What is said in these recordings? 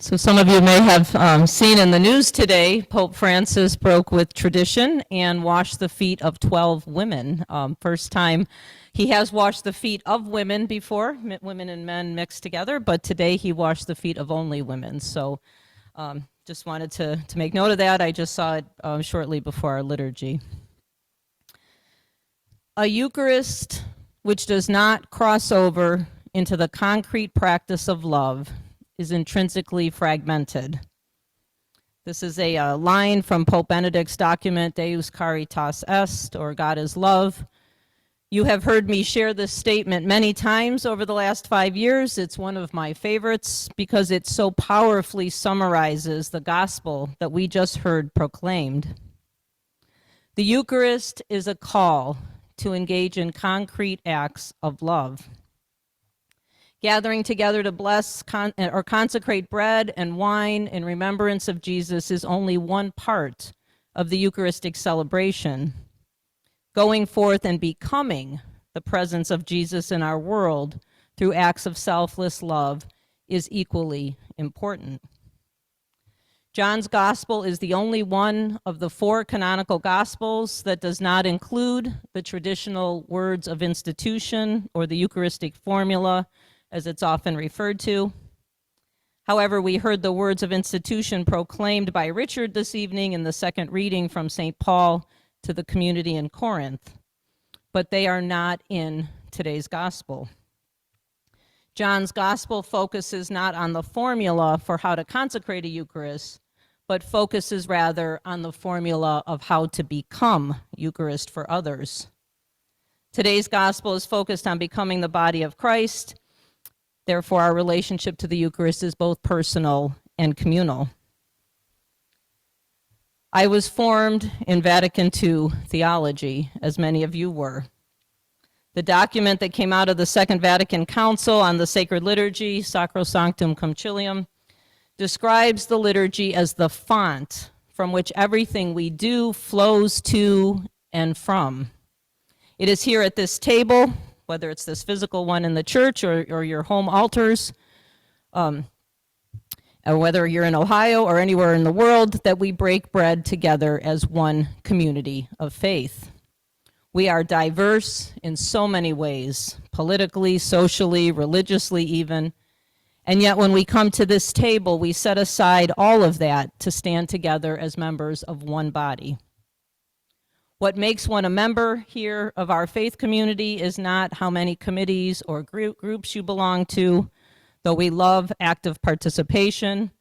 So some of you may have seen in the news today, Pope Francis broke with tradition and washed the feet of 12 women. First time he has washed the feet of women before, women and men mixed together, but today he washed the feet of only women. So just wanted to make note of that. I just saw it shortly before our liturgy. A Eucharist which does not cross over into the concrete practice of love is intrinsically fragmented. This is a line from Pope Benedict's document, Deus Caritas Est, or God is Love. You have heard me share this statement many times over the last 5 years. It's one of my favorites because it so powerfully summarizes the gospel that we just heard proclaimed. The Eucharist is a call to engage in concrete acts of love. Gathering together to bless or consecrate bread and wine in remembrance of Jesus is only one part of the Eucharistic celebration. Going forth and becoming the presence of Jesus in our world through acts of selfless love is equally important. John's Gospel is the only one of the 4 canonical Gospels that does not include the traditional words of institution or the Eucharistic formula, as it's often referred to. However, we heard the words of institution proclaimed by Richard this evening in the second reading from St. Paul to the community in Corinth, but they are not in today's gospel. John's gospel focuses not on the formula for how to consecrate a Eucharist, but focuses rather on the formula of how to become Eucharist for others. Today's gospel is focused on becoming the body of Christ. Therefore, our relationship to the Eucharist is both personal and communal. I was formed in Vatican II theology, as many of you were. The document that came out of the Second Vatican Council on the Sacred Liturgy, Sacrosanctum Concilium, describes the liturgy as the font from which everything we do flows to and from. It is here at this table, whether it's this physical one in the church or your home altars, or whether you're in Ohio or anywhere in the world, that we break bread together as one community of faith. We are diverse in so many ways, politically, socially, religiously even, and yet when we come to this table, we set aside all of that to stand together as members of one body. What makes one a member here of our faith community is not how many committees or groups you belong to, though we love active participation,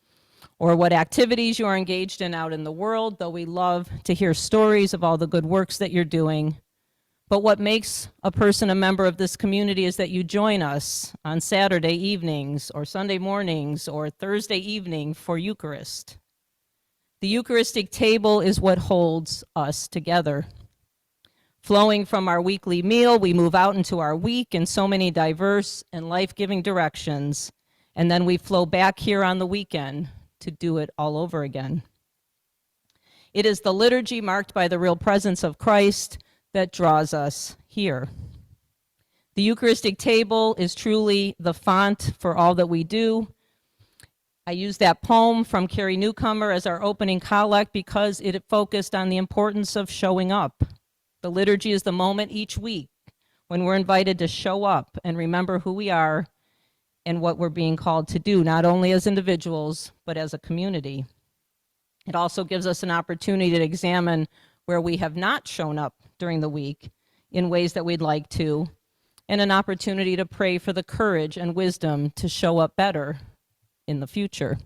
or what activities you are engaged in out in the world, though we love to hear stories of all the good works that you're doing. But what makes a person a member of this community is that you join us on Saturday evenings or Sunday mornings or Thursday evening for Eucharist. The Eucharistic table is what holds us together. Flowing from our weekly meal, we move out into our week in so many diverse and life-giving directions, and then we flow back here on the weekend to do it all over again. It is the liturgy marked by the real presence of Christ that draws us here. The Eucharistic table is truly the font for all that we do. I use that poem from Carrie Newcomer as our opening collect because it focused on the importance of showing up. The liturgy is the moment each week when we're invited to show up and remember who we are and what we're being called to do, not only as individuals, but as a community. It also gives us an opportunity to examine where we have not shown up during the week in ways that we'd like to, and an opportunity to pray for the courage and wisdom to show up better in the future.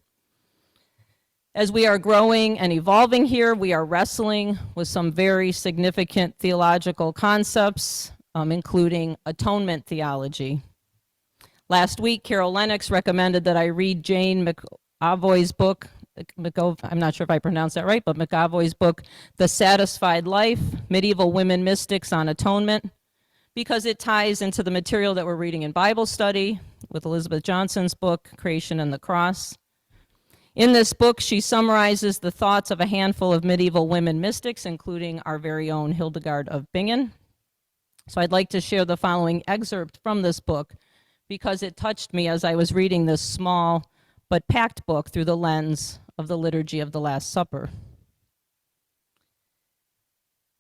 As we are growing and evolving here, we are wrestling with some very significant theological concepts, including atonement theology. Last week, Carol Lennox recommended that I read Jane McAvoy's book, I'm not sure if I pronounced that right, but McAvoy's book, The Satisfied Life, Medieval Women Mystics on Atonement, because it ties into the material that we're reading in Bible study with Elizabeth Johnson's book, Creation and the Cross. In this book, she summarizes the thoughts of a handful of medieval women mystics, including our very own Hildegard of Bingen. So I'd like to share the following excerpt from this book because it touched me as I was reading this small but packed book through the lens of the liturgy of the Last Supper.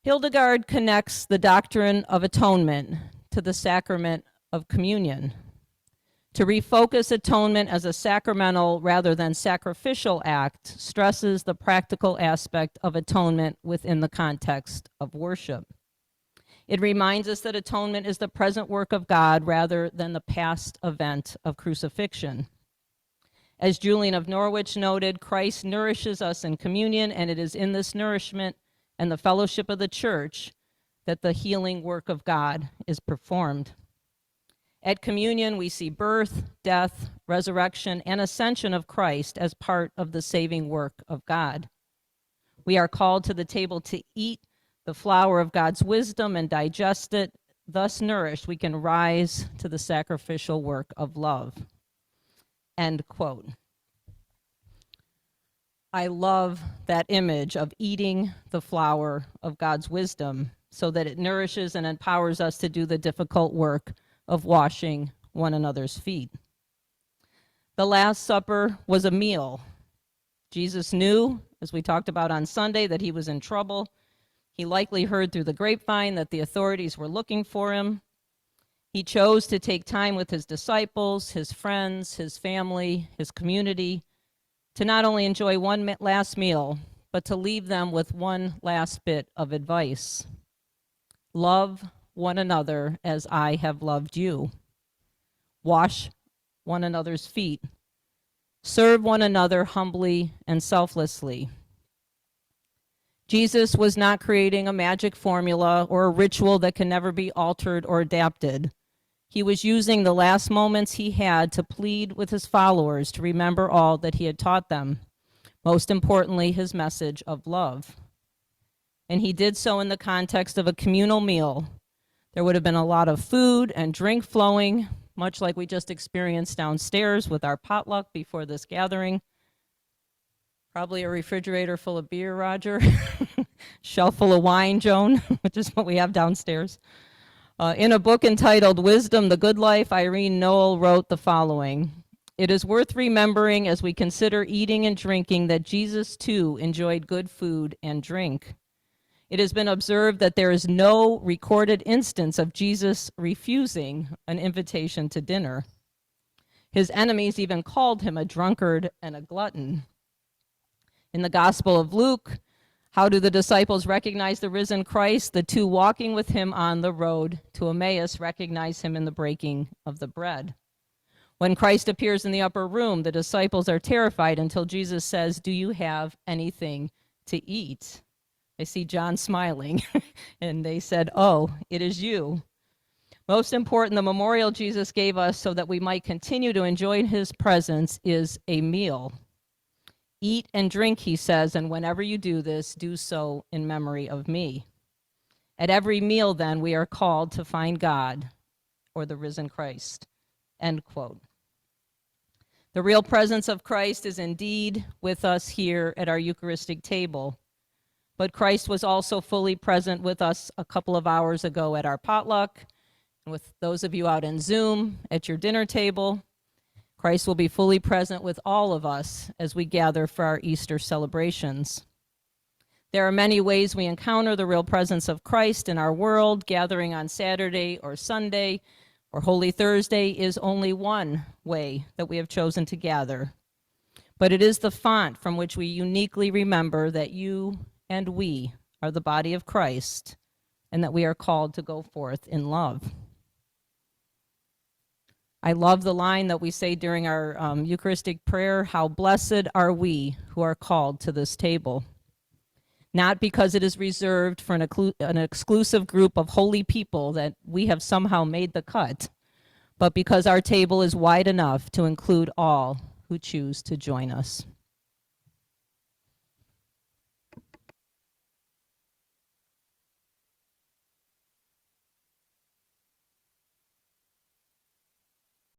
Hildegard connects the doctrine of atonement to the sacrament of communion. To refocus atonement as a sacramental rather than sacrificial act stresses the practical aspect of atonement within the context of worship. It reminds us that atonement is the present work of God rather than the past event of crucifixion. As Julian of Norwich noted, Christ nourishes us in communion, and it is in this nourishment and the fellowship of the church that the healing work of God is performed. At communion, we see birth, death, resurrection, and ascension of Christ as part of the saving work of God. We are called to the table to eat the flower of God's wisdom and digest it. Thus nourished, we can rise to the sacrificial work of love. End quote. I love that image of eating the flower of God's wisdom so that it nourishes and empowers us to do the difficult work of washing one another's feet. The Last Supper was a meal. Jesus knew, as we talked about on Sunday, that he was in trouble. He likely heard through the grapevine that the authorities were looking for him. He chose to take time with his disciples, his friends, his family, his community, to not only enjoy one last meal, but to leave them with one last bit of advice. Love one another as I have loved you. Wash one another's feet. Serve one another humbly and selflessly. Jesus was not creating a magic formula or a ritual that can never be altered or adapted. He was using the last moments he had to plead with his followers to remember all that he had taught them, most importantly, his message of love. And he did so in the context of a communal meal. There would have been a lot of food and drink flowing, much like we just experienced downstairs with our potluck before this gathering. Probably a refrigerator full of beer, Roger. Shelf full of wine, Joan, which is what we have downstairs. In a book entitled Wisdom, the Good Life, Irene Noel wrote the following: "It is worth remembering as we consider eating and drinking that Jesus too enjoyed good food and drink. It has been observed that there is no recorded instance of Jesus refusing an invitation to dinner. His enemies even called him a drunkard and a glutton." In the Gospel of Luke, how do the disciples recognize the risen Christ? The two walking with him on the road to Emmaus recognize him in the breaking of the bread. When Christ appears in the upper room, the disciples are terrified until Jesus says, "Do you have anything to eat?" I see John smiling, and they said, "Oh, it is you." Most important, the memorial Jesus gave us so that we might continue to enjoy his presence is a meal. "Eat and drink," he says, "and whenever you do this, do so in memory of me." At every meal, then, we are called to find God or the risen Christ. End quote. The real presence of Christ is indeed with us here at our Eucharistic table, but Christ was also fully present with us a couple of hours ago at our potluck, and with those of you out in Zoom at your dinner table. Christ will be fully present with all of us as we gather for our Easter celebrations. There are many ways we encounter the real presence of Christ in our world. Gathering on Saturday or Sunday or Holy Thursday is only one way that we have chosen to gather. But it is the font from which we uniquely remember that you and we are the body of Christ and that we are called to go forth in love. I love the line that we say during our Eucharistic prayer, "How blessed are we who are called to this table." Not because it is reserved for an exclusive group of holy people that we have somehow made the cut, but because our table is wide enough to include all who choose to join us.